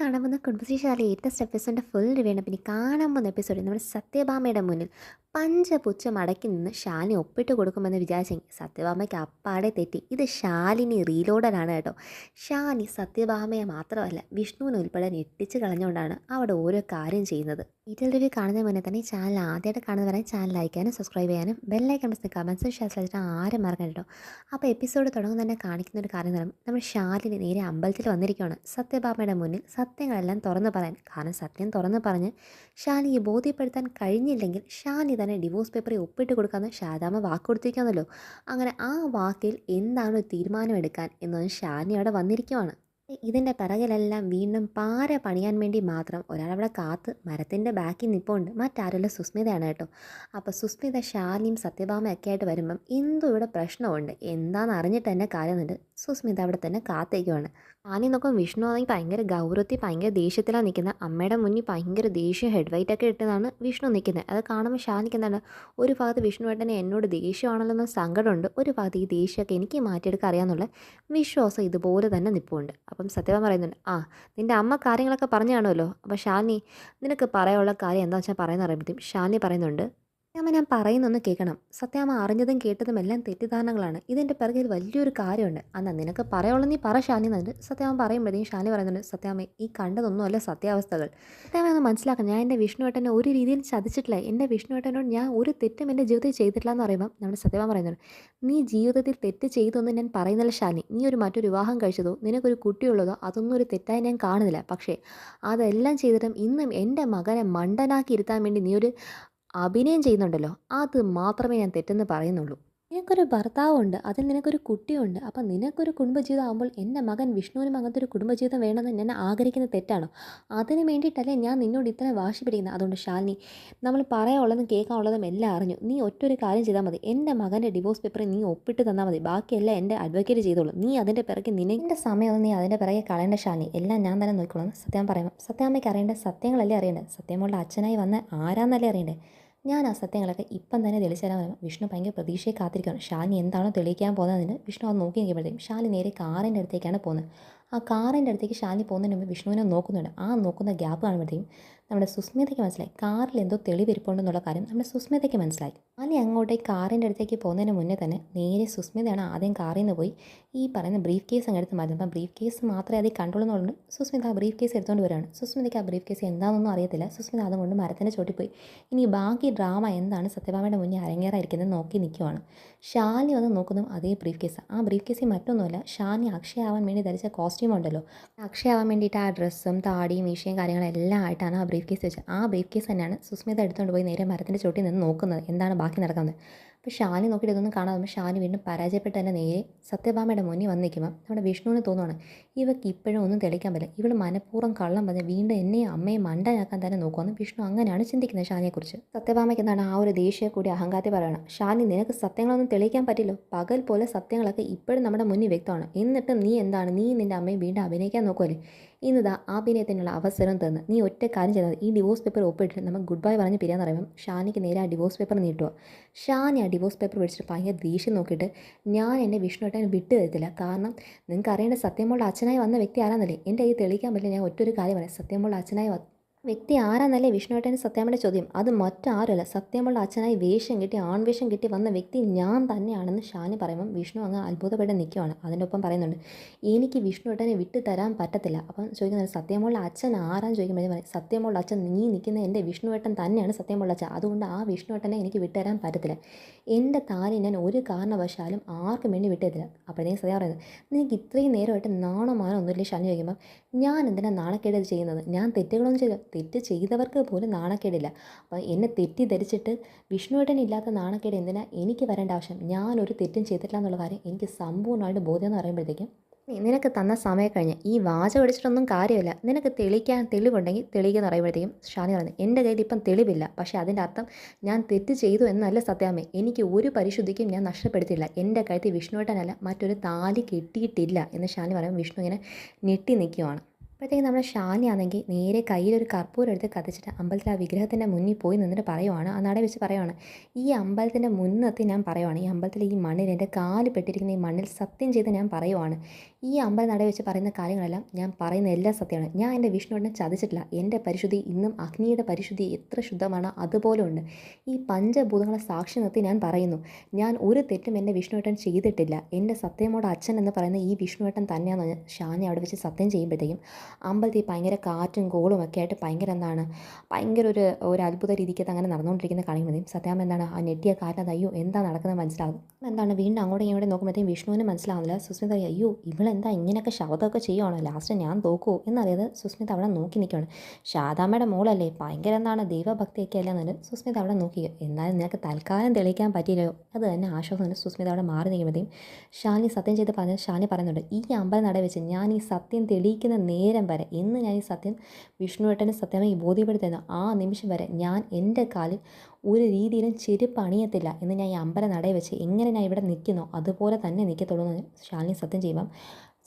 കാണാൻ പോകുന്ന കുടുംബശ്രീശാല latest എപ്പിസോഡിൻ്റെ full review ആണ്. പിന്നെ കാണാൻ പോകുന്ന എപ്പിസോഡിൽ നമ്മുടെ സത്യഭാമയുടെ മുന്നിൽ പഞ്ചപുച്ഛം അടക്കി നിന്ന് ശാലിനി ഒപ്പിട്ട് കൊടുക്കുമെന്ന് വിചാരിച്ചെങ്കിൽ സത്യഭാമയ്ക്ക് അപ്പാടെ തെറ്റി. ഇത് ശാലിനി റീലോഡറാണ് കേട്ടോ. ശാലിനി സത്യഭാമയെ മാത്രമല്ല വിഷ്ണുവിനെ ഉൾപ്പെടെ ഞെട്ടിച്ച് കളഞ്ഞുകൊണ്ടാണ് അവിടെ ഓരോ കാര്യം ചെയ്യുന്നത്. ഡീറ്റെയിൽ റിവ്യൂ കാണുന്നതിന് മുന്നേ തന്നെ ഈ ചാനൽ ആദ്യമായിട്ട് കാണുന്നവരെ ചാനൽ ലൈക്ക് ചെയ്യാനും സബ്സ്ക്രൈബ് ചെയ്യാനും ബെല്ലൈക്കൺ പ്രസ് കമൻസും ഷെയർ ചെയ്തിട്ട് ആരും മറക്കണം കേട്ടോ. അപ്പോൾ എപ്പിസോഡ് തുടങ്ങുന്ന തന്നെ കാണിക്കുന്ന ഒരു കാര്യം എന്ന് നമ്മൾ ശാലിനി നേരെ അമ്പലത്തിൽ വന്നിരിക്കുകയാണ് സത്യഭാമയുടെ മുന്നിൽ സത്യങ്ങളെല്ലാം തുറന്നു പറയാൻ. കാരണം സത്യം തുറന്നു പറഞ്ഞ് ഷാനിയെ ബോധ്യപ്പെടുത്താൻ കഴിഞ്ഞില്ലെങ്കിൽ ഷാനി തന്നെ ഡിവോഴ്സ് പേപ്പറിൽ ഒപ്പിട്ട് കൊടുക്കാമെന്ന് ശാരദാമ്മ വാക്ക് കൊടുത്തിരിക്കുകയാണല്ലോ. അങ്ങനെ ആ വാക്കിൽ എന്താണ് തീരുമാനമെടുക്കാൻ എന്നൊന്ന് ഷാനി അവിടെ വന്നിരിക്കുവാണ്. ഇതിൻ്റെ പിറകിലെല്ലാം വീണ്ടും പാര പണിയാൻ വേണ്ടി മാത്രം ഒരാളവിടെ കാത്ത് മരത്തിൻ്റെ ബാക്കിൽ നിൽപ്പുണ്ട്. മറ്റാരുള്ള സുസ്മിതയാണ് കേട്ടോ. അപ്പോൾ സുസ്മിത ശാലിനിയും സത്യഭാമയൊക്കെ ആയിട്ട് വരുമ്പം എന്തോ ഇവിടെ പ്രശ്നമുണ്ട്, എന്താണെന്ന് അറിഞ്ഞിട്ട് തന്നെ കാര്യമുണ്ട്. സുസ്മിത അവിടെ തന്നെ കാത്തേക്കുവാണ്. ആദ്യം നോക്കും വിഷ്ണു ആണെങ്കിൽ ഭയങ്കര ഗൗരവത്തിൽ ഭയങ്കര ദേഷ്യത്തിലാണ് നിൽക്കുന്നത്. അമ്മയുടെ മുന്നിൽ ഭയങ്കര ദേഷ്യം ഹെഡ് വൈറ്റ് ഒക്കെ ഇട്ടതാണ് വിഷ്ണു നിൽക്കുന്നത്. അത് കാണുമ്പോൾ ശാലിനിക്ക് എന്താണ്, ഒരു ഭാഗത്ത് വിഷ്ണുവേട്ടനെ എന്നോട് ദേഷ്യമാണല്ലോ എന്ന സങ്കടമുണ്ട്, ഒരു ഭാഗത്ത് ഈ ദേഷ്യമൊക്കെ എനിക്ക് മാറ്റിയെടുക്കാൻ അറിയാമെന്നുള്ള വിശ്വാസം ഇതുപോലെ തന്നെ നിൽപ്പുണ്ട്. അപ്പം സത്യഭാമ പറയുന്നുണ്ട്, നിൻ്റെ അമ്മ കാര്യങ്ങളൊക്കെ പറഞ്ഞു കാണുമല്ലോ, അപ്പോൾ ശാലിനി നിനക്ക് പറയാനുള്ള കാര്യം എന്താ വെച്ചാൽ പറയുന്ന അറിയുമ്പോഴത്തേക്കും ശാലിനി പറയുന്നുണ്ട്, സത്യാമ്മ ഞാൻ പറയുന്നൊന്ന് കേൾക്കണം. സത്യാമ്മ അറിഞ്ഞതും കേട്ടതും എല്ലാം തെറ്റിദ്ധാരണകളാണ്. ഇതിൻ്റെ പിറകിൽ വലിയൊരു കാര്യമുണ്ട്. എന്നാൽ നിനക്ക് പറയുള്ളൂ, നീ പറ ഷാനി എന്നുണ്ട്. സത്യാമ്മ പറയുമ്പോഴത്തേക്കും ഷാനി പറയുന്നുണ്ട്, സത്യാമ്മ ഈ കണ്ടതൊന്നുമല്ല സത്യാവസ്ഥകൾ. സത്യാമ്മ ഒന്ന് മനസ്സിലാക്കണം, ഞാൻ എൻ്റെ വിഷ്ണുവേട്ടനെ ഒരു രീതിയിൽ ചതിച്ചിട്ടില്ല. എൻ്റെ വിഷ്ണുവേട്ടനോട് ഞാൻ ഒരു തെറ്റും എൻ്റെ ജീവിതത്തിൽ ചെയ്തിട്ടില്ല എന്ന് പറയുമ്പോൾ നമ്മുടെ സത്യഭാമ പറയുന്നുണ്ട്, നീ ജീവിതത്തിൽ തെറ്റ് ചെയ്തൊന്നും ഞാൻ പറയുന്നില്ല ഷാനി. നീ മറ്റൊരു വിവാഹം കഴിച്ചതോ നിനക്കൊരു കുട്ടിയുള്ളതോ അതൊന്നും ഒരു തെറ്റായി ഞാൻ കാണുന്നില്ല. പക്ഷേ അതെല്ലാം ചെയ്തിട്ടും ഇന്നും എൻ്റെ മകനെ മണ്ടനാക്കി ഇരുത്താൻ വേണ്ടി നീ അഭിനയം ചെയ്യുന്നുണ്ടല്ലോ, അത് മാത്രമേ ഞാൻ തെറ്റെന്ന് പറയുന്നുള്ളൂ. നിനക്കൊരു ഭർത്താവുണ്ട്, അതിൽ നിനക്കൊരു കുട്ടിയുണ്ട്. അപ്പം നിനക്കൊരു കുടുംബജീവിതം ആകുമ്പോൾ എൻ്റെ മകൻ വിഷ്ണുവിനും അങ്ങനത്തെ ഒരു കുടുംബജീവിതം വേണമെന്ന് ഞാൻ ആഗ്രഹിക്കുന്നത് തെറ്റാണോ? അതിന് വേണ്ടിയിട്ടല്ലേ ഞാൻ നിന്നോട് ഇത്ര വാശി പിടിക്കുന്നത്. അതുകൊണ്ട് ശാലിനി, നമ്മൾ പറയാനുള്ളതും കേൾക്കാനുള്ളതും എല്ലാം അറിഞ്ഞു. നീ ഒറ്റൊരു കാര്യം ചെയ്താൽ മതി, എൻ്റെ മകൻ്റെ ഡിവോഴ്സ് പേപ്പറിൽ നീ ഒപ്പിട്ട് തന്നാൽ മതി. ബാക്കിയെല്ലാം എൻ്റെ അഡ്വക്കേറ്റ് ചെയ്തോളൂ. നീ അതിൻ്റെ പിറകെ നിന്റെ സമയമൊന്നും നീ അതിൻ്റെ പിറകെ കളയേണ്ട ഷാലിനി, എല്ലാം ഞാൻ തന്നെ നോക്കിക്കോളാം. സത്യം പറയുമ്പോൾ സത്യാമ്മയ്ക്ക് അറിയേണ്ട സത്യങ്ങളല്ലേ അറിയേണ്ടത്. സത്യമുള്ള അച്ഛനായി വന്ന് ആരാന്നല്ലേ അറിയണ്ടേ. ഞാൻ ആ സത്യങ്ങളൊക്കെ ഇപ്പം തന്നെ തെളിച്ചു തരാൻ പറയുമ്പോൾ വിഷ്ണു ഭയങ്കര പ്രതീക്ഷയെ കാത്തിരിക്കുകയാണ്. ഷാലിനി എന്താണോ തെളിയിക്കാൻ പോകുന്നതിന് വിഷ്ണു അത് നോക്കി നിൽക്കുമ്പോഴത്തേക്കും ഷാലിനി നേരെ കാറിൻ്റെ അടുത്തേക്കാണ് പോകുന്നത്. ആ കാറിൻ്റെ അടുത്തേക്ക് ഷാലിനി പോകുന്നതിന് മുമ്പ് വിഷ്ണുവിനെ നോക്കുന്നുണ്ട്. ആ നോക്കുന്ന ഗ്യാപ്പ് കാണുമ്പോഴത്തേക്കും നമ്മുടെ സുസ്മിതയ്ക്ക് മനസ്സിലായി കാറിൽ എന്തോ തെളിവിരിപ്പുണ്ടെന്നുള്ള കാര്യം നമ്മുടെ സുസ്മിതയ്ക്ക് മനസ്സിലായി. ഷാലിനി അങ്ങോട്ടേക്ക് കാറിൻ്റെ അടുത്തേക്ക് പോകുന്നതിന് മുന്നേ തന്നെ നേരെ സുസ്മിതയാണ് ആദ്യം കാറിൽ നിന്ന് പോയി ഈ പറയുന്ന ബ്രീഫ് കേസ് അങ്ങ് എടുത്ത് മാറ്റുന്നത്. അപ്പം ബ്രീഫ് കേസ് മാത്രമേ അതിൽ കണ്ടുള്ളൂന്നുണ്ട്. സുസ്മിത ആ ബ്രീഫ് കേസ് എടുത്തുകൊണ്ട് വരികയാണ്. സുസ്മിതയ്ക്ക് ആ ബ്രീഫ് കേസ് എന്താണെന്നൊന്നും അറിയത്തില്ല. സുസ്മിത അതുകൊണ്ട് മരത്തിൻ്റെ ചോട്ടിൽ പോയി ഇനി ബാക്കി ഡ്രാമ എന്താണ് സത്യഭാമയുടെ മുന്നിൽ അരങ്ങേറായിരിക്കുന്നത് നോക്കി നിൽക്കുവാണ്. ഷാലിനി വന്ന് നോക്കുന്നതും അതേ ബ്രീഫ് കേസ്. ആ ബ്രീഫ് കേസിൽ മറ്റൊന്നുമല്ല, ഷാലിനി അക്ഷയ ആവാൻ വേണ്ടി ധരിച്ച കോസ്റ്റ്യൂം ഉണ്ടല്ലോ, അക്ഷയ ആവാൻ വേണ്ടിയിട്ട് ആ ഡ്രസ്സും താടിയും മീശയും കാര്യങ്ങളെല്ലാം ആയിട്ടാണ് ആ ബ്രീഫ് കേസ് വെച്ചത്. ആ ബ്രീഫ് കേസ് തന്നെയാണ് സുസ്മിത എടുത്തുകൊണ്ട് പോയി നേരെ മരത്തിൻ്റെ ചോട്ടിൽ നിന്ന് നോക്കുന്നത് എന്താണ് ബാക്കി നടക്കുന്നത്. അപ്പോൾ ഷാലിനി നോക്കിയിട്ട് ഇതൊന്നും കാണാതെ ഷാലിനി വീണ്ടും പരാജയപ്പെട്ട് തന്നെ നേരെ സത്യഭാമയുടെ മുന്നിൽ വന്ന് നിൽക്കുമ്പോൾ നമ്മുടെ വിഷ്ണുവിന് തോന്നുവാണ്, ഇവർക്ക് ഇപ്പോഴും ഒന്നും തെളിയിക്കാൻ പറ്റില്ല, ഇവൾ മനഃപൂർവ്വം കള്ളം പറഞ്ഞ് വീണ്ടും എന്നെയും അമ്മയും മണ്ടനാക്കാൻ തന്നെ നോക്കുമെന്ന് വിഷ്ണു അങ്ങനെയാണ് ചിന്തിക്കുന്നത് ഷാലിനിയെക്കുറിച്ച്. സത്യഭാമയ്ക്ക് എന്താണ് ആ ഒരു ദേഷ്യം കൂടി അഹങ്കാരത്തിൽ പറയണം, ഷാലിനി നിനക്ക് സത്യങ്ങളൊന്നും തെളിയിക്കാൻ പറ്റില്ലോ, പകൽ പോലെ സത്യങ്ങളൊക്കെ ഇപ്പോഴും നമ്മുടെ മുന്നിൽ വ്യക്തമാണ്, എന്നിട്ടും നീ എന്താണ്, നീ നിൻ്റെ അമ്മയും വീണ്ടും അഭിനയിക്കാൻ നോക്കുമല്ലേ. ഇന്നിതാ അഭിനയത്തിനുള്ള അവസരം തന്ന് നീ ഒറ്റ കാര്യം ചെയ്താൽ ഈ ഡിവോഴ്സ് പേപ്പർ ഒപ്പിട്ടിട്ട് നമുക്ക് ഗുഡ് ബൈ പറഞ്ഞ് പിരിയാന്ന് പറയുമ്പം ഷാനിക്ക് നേരെ ആ ഡിവോഴ്സ് പേപ്പർ നീട്ടുക. ഷാനി ആ ഡിവോഴ്സ് പേപ്പർ മേടിച്ചിട്ട് ഭയങ്കര ദേഷ്യം നോക്കിയിട്ട്, ഞാൻ എൻ്റെ വിഷ്ണുവേട്ടൻ വിട്ടു തരത്തില്ല, കാരണം നിങ്ങൾക്ക് അറിയേണ്ട സത്യമുള്ള അച്ഛനായി വന്ന വ്യക്തി ആരാന്നല്ലേ, എൻ്റെ കയ്യിൽ തെളിയിക്കാൻ പറ്റില്ല. ഞാൻ ഒറ്റൊരു കാര്യം പറയാം, സത്യമുള്ള അച്ഛനായി വ്യക്തി ആരാന്നല്ലേ വിഷ്ണുവേട്ടന് സത്യാമ്മയുടെ ചോദ്യം. അത് മറ്റാരുമല്ല, സത്യമുള്ള അച്ഛനായി വേഷം കിട്ടി ആൺവേഷം കിട്ടി വന്ന വ്യക്തി ഞാൻ തന്നെയാണെന്ന് ഷാനി പറയുമ്പം വിഷ്ണു അങ്ങ് അത്ഭുതപ്പെട്ട് നിൽക്കുവാണ്. അതിൻ്റെ ഒപ്പം പറയുന്നുണ്ട്, എനിക്ക് വിഷ്ണുവേട്ടനെ വിട്ടു തരാൻ പറ്റത്തില്ല. അപ്പം ചോദിക്കുന്നത് സത്യമുള്ള അച്ഛൻ ആരാന്ന് ചോദിക്കുമ്പോഴേ പറയും, സത്യമുള്ള അച്ഛൻ നീ നിൽക്കുന്ന എൻ്റെ വിഷ്ണുവേട്ടൻ തന്നെയാണ് സത്യമുള്ള അച്ഛൻ, അതുകൊണ്ട് ആ വിഷ്ണുവേട്ടനെ എനിക്ക് വിട്ടുതരാൻ പറ്റത്തില്ല. എൻ്റെ താലി ഞാൻ ഒരു കാരണവശാലും ആർക്കും വേണ്ടി വിട്ടുതരില്ല. അപ്പോഴത്തേക്കും സത്യം പറയുന്നത്, നിനക്ക് ഇത്രയും നേരമായിട്ട് നാണോ മാനോ ഒന്നുമില്ല ഷാനി ചോദിക്കുമ്പോൾ, ഞാൻ എന്തിനാണ് നാണക്കേട് ചെയ്യുന്നത്, ഞാൻ തെറ്റുകളൊന്നും ചെയ്തു, തെറ്റ് ചെയ്തവർക്ക് പോലും നാണക്കേടില്ല. അപ്പോൾ എന്നെ തെറ്റിദ്ധരിച്ചിട്ട് വിഷ്ണുവേട്ടനില്ലാത്ത നാണക്കേട് എന്തിനാ എനിക്ക് വരേണ്ട ആവശ്യം, ഞാനൊരു തെറ്റും ചെയ്തിട്ടില്ല എന്നുള്ള കാര്യം എനിക്ക് സമ്പൂർണ്ണമായിട്ട് ബോധ്യം എന്ന് പറയുമ്പോഴത്തേക്കും, നിനക്ക് തന്ന സമയം കഴിഞ്ഞ് ഈ വാചകം അടിച്ചിട്ടൊന്നും കാര്യമില്ല, നിനക്ക് തെളിവുണ്ടെങ്കിൽ തെളിയിക്കെന്ന് പറയുമ്പോഴത്തേക്കും ഷാനി പറയുന്നത്, എൻ്റെ കയ്യിൽ ഇപ്പം തെളിവില്ല, പക്ഷേ അതിൻ്റെ അർത്ഥം ഞാൻ തെറ്റ് ചെയ്തു എന്നല്ല സത്യാമ്മേ, എനിക്ക് ഒരു പരിശുദ്ധിക്കും ഞാൻ നഷ്ടപ്പെടുത്തിയില്ല, എൻ്റെ കഴുത്തിൽ വിഷ്ണുവേട്ടനല്ല മറ്റൊരു താലി കെട്ടിയിട്ടില്ല എന്ന് ഷാനി പറയുമ്പോൾ വിഷ്ണു ഇങ്ങനെ ഞെട്ടി നിൽക്കുവാണ്. അപ്പോഴത്തേക്കും നമ്മുടെ ഷാനിയാണെങ്കിൽ നേരെ കയ്യിലൊരു കർപ്പൂരം എടുത്ത് കത്തിച്ചിട്ട് അമ്പലത്തിൽ ആ വിഗ്രഹത്തിൻ്റെ മുന്നിൽ പോയി നിന്നിട്ട് പറയുവാണ്, ആ നട വെച്ച് പറയുവാണ്, ഈ അമ്പലത്തിൻ്റെ മുൻനിർത്തി ഞാൻ പറയുവാണ്, ഈ അമ്പലത്തിൽ ഈ മണ്ണിൽ എൻ്റെ കാല് പെട്ടിരിക്കുന്ന ഈ മണ്ണിൽ സത്യം ചെയ്ത് ഞാൻ പറയുവാണ്, ഈ അമ്പല നട വെച്ച് പറയുന്ന കാര്യങ്ങളെല്ലാം ഞാൻ പറയുന്ന എല്ലാം സത്യമാണ്. ഞാൻ എൻ്റെ വിഷ്ണുവിനെ ചതിച്ചിട്ടില്ല. എൻ്റെ പരിശുദ്ധി ഇന്നും അഗ്നിയുടെ പരിശുദ്ധി എത്ര ശുദ്ധമാണോ അതുപോലെ ഉണ്ട്. ഈ പഞ്ചഭൂതങ്ങളെ സാക്ഷി നിർത്തി ഞാൻ പറയുന്നു, ഞാൻ ഒരു തെറ്റും എൻ്റെ വിഷ്ണുവേട്ടൻ ചെയ്തിട്ടില്ല. എൻ്റെ സത്യമോട് അച്ഛൻ എന്ന് പറയുന്ന ഈ വിഷ്ണുവേട്ടൻ തന്നെയാണെന്ന് ഷാനി അവിടെ വെച്ച് സത്യം ചെയ്യുമ്പോഴത്തേക്കും അമ്പലത്തിൽ ഭയങ്കര കാറ്റും കോളും ഒക്കെ ആയിട്ട് ഭയങ്കര ഭയങ്കര ഒരു അത്ഭുത രീതിക്കകത്ത് അങ്ങനെ നടന്നുകൊണ്ടിരിക്കുന്ന കാണുമ്പോഴത്തേക്കും സത്യാമ്മ ആ നെറ്റിയ കാറ്റിനകത്ത് അയ്യോ എന്താ നടക്കുന്നത് മനസ്സിലാകും. വീണ്ടും അങ്ങോട്ടും ഇങ്ങോട്ടും നോക്കുമ്പോഴത്തേക്കും വിഷ്ണുവിന് മനസ്സിലാവുന്നില്ല. സുസ്മിത അയ്യോ ഇവളെന്താ ഇങ്ങനെയൊക്കെ ശബ്ദമൊക്കെ ചെയ്യുവാണോ, ലാസ്റ്റ് ഞാൻ തോക്കുമോ എന്നറിയാതെ സുസ്മിത അവിടെ നോക്കി നിൽക്കുകയാണ്. ശാരദാമ്മയുടെ മോളല്ലേ, ഭയങ്കര ദൈവഭക്തിയൊക്കെ അല്ല എന്നുള്ളത് സുസ്മിത അവിടെ നോക്കി. എന്നാലും നിനക്ക് തൽക്കാലം തെളിയിക്കാൻ പറ്റിയില്ലയോ, അത് തന്നെ ആശ്വാസം. സുസ്മിത അവിടെ മാറി നിൽക്കുമ്പോഴത്തേക്കും ഷാനി സത്യം ചെയ്ത് ഷാനി പറയുന്നുണ്ട്, ഈ അമ്പലം നട വെച്ച് ഞാൻ ഈ സത്യം തെളിയിക്കുന്ന നേരം വരെ, എന്ന് ഞാൻ ഈ സത്യം വിഷ്ണുവേട്ടന് സത്യമായി ബോധ്യപ്പെടുത്തുന്ന ആ നിമിഷം വരെ ഞാൻ എൻ്റെ കാലിൽ ഒരു രീതിയിലും ചെരുപ്പ് അണിയത്തില്ല എന്ന് ഞാൻ ഈ അമ്പലം നടയിൽ വെച്ച് എങ്ങനെ ഞാൻ ഇവിടെ നിൽക്കുന്നോ അതുപോലെ തന്നെ നിൽക്കത്തുള്ളൂ എന്ന് ശാലിനി സത്യം ചെയ്യുമ്പം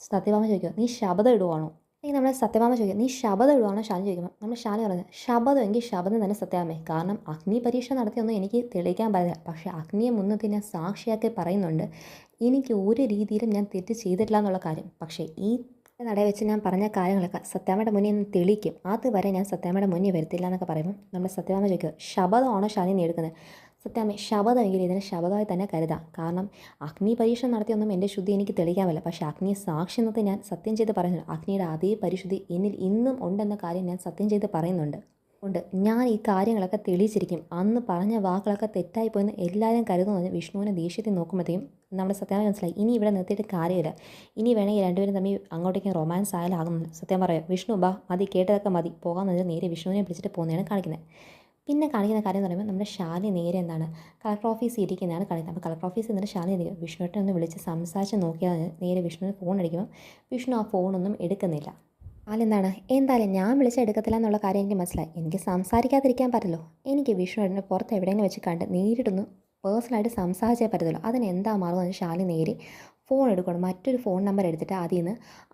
സത്യഭാമ ചോദിക്കുക, നീ ശബദം ഇടുവാണോ? അല്ലെങ്കിൽ നമ്മൾ സത്യഭാമ ചോദിക്കുക, നീ ശബദം ഇടുവാണോ ശാലിനി ചോദിക്കുമ്പോൾ നമ്മൾ ശാലിനി പറയുന്നത്, ശബദം എങ്കിൽ ശബദം തന്നെ സത്യഭാമേ, കാരണം അഗ്നി പരീക്ഷ നടത്തിയൊന്നും എനിക്ക് തെളിയിക്കാൻ പറ്റില്ല. പക്ഷേ അഗ്നിയെ മുൻനിർത്തി ഞാൻ സാക്ഷിയാക്കി പറയുന്നുണ്ട്, എനിക്ക് ഒരു രീതിയിലും ഞാൻ തെറ്റ് ചെയ്തിട്ടില്ല എന്നുള്ള കാര്യം. പക്ഷേ ഈ നടയിൽ വെച്ച് ഞാൻ പറഞ്ഞ കാര്യങ്ങളൊക്കെ സത്യാമ്മയുടെ മുന്നിൽ നിന്ന് തെളിയിക്കും, അതുവരെ ഞാൻ സത്യാമ്മയുടെ മുന്നിൽ വരത്തില്ല എന്നൊക്കെ പറയുമ്പോൾ നമ്മൾ സത്യഭാമ ചോദിക്കുക, ശബദമാണോ ശാലിനി എടുക്കുന്നത്? സത്യാമ്മ ശബദമെങ്കിൽ ഇതിനെ ശബദമായി തന്നെ കരുതാം, കാരണം അഗ്നി പരീക്ഷ നടത്തിയൊന്നും എൻ്റെ ശുദ്ധി എനിക്ക് തെളിയിക്കാൻ പറ്റില്ല. പക്ഷേ അഗ്നിയെ സാക്ഷി നിർത്തി ഞാൻ സത്യം ചെയ്ത് പറയുന്നുണ്ട്, അഗ്നിയുടെ അതേ പരിശുദ്ധി എന്നിൽ ഇന്നും ഉണ്ടെന്ന കാര്യം ഞാൻ സത്യം ചെയ്ത് പറയുന്നുണ്ട്. ഉണ്ട്, ഞാൻ ഈ കാര്യങ്ങളൊക്കെ തെളിയിച്ചിരിക്കും. അന്ന് പറഞ്ഞ വാക്കുകളൊക്കെ തെറ്റായിപ്പോയെന്ന് എല്ലാവരും കരുതുന്നത് വിഷ്ണുവിനെ ദേഷ്യത്തിൽ നോക്കുമ്പോഴത്തേക്കും നമ്മുടെ സത്യാമ്മ മനസ്സിലായി, ഇനി ഇവിടെ നിർത്തിയിട്ട് കാര്യമില്ല, ഇനി വേണമെങ്കിൽ രണ്ടുപേരും തമ്മിൽ അങ്ങോട്ടേക്കും റൊമാൻസ് ആയാലാകുന്നു. സത്യം പറയാം, വിഷ്ണു ബാ മതി, കേട്ടതൊക്കെ മതി, പോകാമെന്ന് നേരെ വിഷ്ണുവിനെ പിടിച്ചിട്ട് പോകുന്നതാണ് കാണിക്കുന്നത്. പിന്നെ കാണിക്കുന്ന കാര്യം എന്ന് പറയുമ്പോൾ നമ്മുടെ ശാലി നേരെ കളക്ടർ ഓഫീസിൽ ഇരിക്കുന്നതാണ് കാണിക്കുന്നത്. അപ്പോൾ കളക്ടർ ഓഫീസിൽ നിന്നിട്ട് ശാലി ഇരിക്കും, വിഷ്ണുവിനെ ഒന്ന് വിളിച്ച് സംസാരിച്ച് നോക്കിയാൽ നേരെ വിഷ്ണുവിന് ഫോൺ അടിക്കുമ്പോൾ വിഷ്ണു ആ ഫോണൊന്നും എടുക്കുന്നില്ല. എന്തായാലും ഞാൻ വിളിച്ചെടുക്കത്തില്ല എന്നുള്ള കാര്യം എനിക്ക് മനസ്സിലായി. എനിക്ക് സംസാരിക്കാതിരിക്കാൻ പറ്റില്ലോ, എനിക്ക് വിഷ്ണുവിനെ പുറത്ത് എവിടെയെങ്കിലും വെച്ച് കണ്ട് നേരിട്ടൊന്ന് പേഴ്സണലായിട്ട് സംസാരിച്ചേ പറ്റത്തുള്ളൂ. അതിനെന്താ മാറുമെന്ന് ശാലി നേരെ ഫോൺ എടുക്കണം, മറ്റൊരു ഫോൺ നമ്പർ എടുത്തിട്ട് അതിൽ നിന്ന്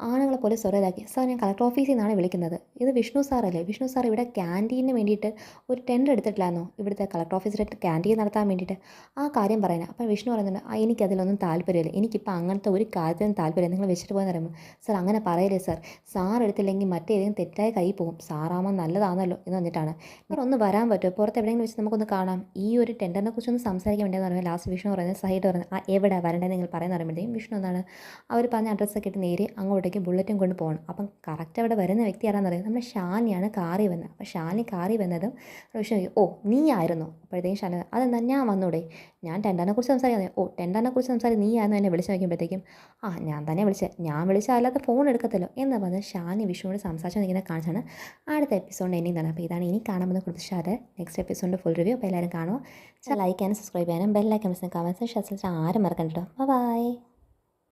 ആണുങ്ങളെ പോലെ സ്വരതാക്കി, സാർ ഞാൻ കളക്ടർ ഓഫീസിൽ നിന്നാണ് വിളിക്കുന്നത്, ഇത് വിഷ്ണു സാറല്ലേ, വിഷ്ണു സാർ ഇവിടെ ക്യാൻറ്റീനിന് വേണ്ടിയിട്ട് ഒരു ടെൻഡർ എടുത്തിട്ടില്ലായിരുന്നോ, ഇവിടുത്തെ കളക്ടർ ഓഫീസിൽ ക്യാൻറ്റീൻ നടത്താൻ വേണ്ടിയിട്ട്, ആ കാര്യം പറയാനാണ്. അപ്പോൾ വിഷ്ണു പറയുന്നുണ്ട്, എനിക്കതിലൊന്നും താല്പര്യമില്ല, എനിക്കിപ്പോൾ അങ്ങനത്തെ ഒരു കാര്യത്തിനും താല്പര്യമില്ല, നിങ്ങൾ വെച്ചിട്ട് പോയെന്ന് പറയുമ്പോൾ, സാർ അങ്ങനെ പറയല്ലേ സാർ, സാർ എടുത്തില്ലെങ്കിൽ മറ്റേതെങ്കിലും തെറ്റായ കൈ പോകും, സാറാകുമ്പോൾ നല്ലതാണല്ലോ എന്ന് വന്നിട്ടാണ്. സാർ ഒന്ന് വരാൻ പറ്റുമോ, പുറത്ത് എവിടെയെങ്കിലും വെച്ച് നമുക്കൊന്ന് കാണാം, ഈ ഒരു ടെൻഡറിനെ കുറിച്ചൊന്ന് സംസാരിക്കാൻ വേണ്ടിയെന്ന് പറയുമ്പോൾ ലാസ്റ്റ് വിഷ്ണു പറയുന്നത് സൈഡ് പറയുന്നത്, ആ എവിടെ വരേണ്ടത് നിങ്ങൾ പറയുന്ന പറയുമ്പോഴത്തേക്കും വിഷ്ണു അവർ പറഞ്ഞ അഡ്രസ്സൊക്കെ ഇട്ട് നേരെ അങ്ങോട്ടേക്ക് ബുള്ളറ്റും കൊണ്ട് പോകണം. അപ്പം കറക്റ്റ് അവിടെ വരുന്ന വ്യക്തി ആരാന്ന് പറയുന്നത് നമ്മുടെ ഷാനിയാണ് കാറി വന്നത്. അപ്പോൾ ഷാനി കാറി വന്നതും വിഷ്ണു, ഓ നീ ആയിരുന്നോ? അപ്പോഴത്തേക്കും ഷാനി, അതെന്താ ഞാൻ വന്നൂടെ, ഞാൻ ടെൻഡറിനെക്കുറിച്ച് സംസാരിക്കുന്നത്, ഓ ടെൻഡറിനെക്കുറിച്ച് സംസാരിച്ച് നീ ആയിരുന്നു എന്നെ വിളിച്ച് നോക്കുമ്പോഴത്തേക്കും, ആ ഞാൻ തന്നെ വിളിച്ചത്, ഞാൻ വിളിച്ചാൽ അല്ലാത്ത ഫോൺ എടുക്കത്തല്ലോ എന്ന് പറഞ്ഞ് ഷാനി വിഷ്ണുവിനോട് സംസാരിച്ച് നിൽക്കുന്ന കാണിച്ചാണ് അടുത്ത എപ്പിസോഡ് എൻഡിങ് തന്നെ. അപ്പോൾ ഇതാണ് ഇനി കാണാൻ പോകുന്ന കുറിച്ചാറ് നെക്സ്റ്റ് എപ്പിസോഡിൻ്റെ ഫുൾ റിവ്യൂ. അപ്പോൾ എല്ലാവരും കാണുമോ, ലൈക്ക് ചെയ്യാനും സബ്സ്ക്രൈബ് ചെയ്യാനും ബെല്ലൈക്കൻസിനും കമൻസും ഷെയർ ആരും മറക്കണ്ട കേട്ടോ. ബൈ.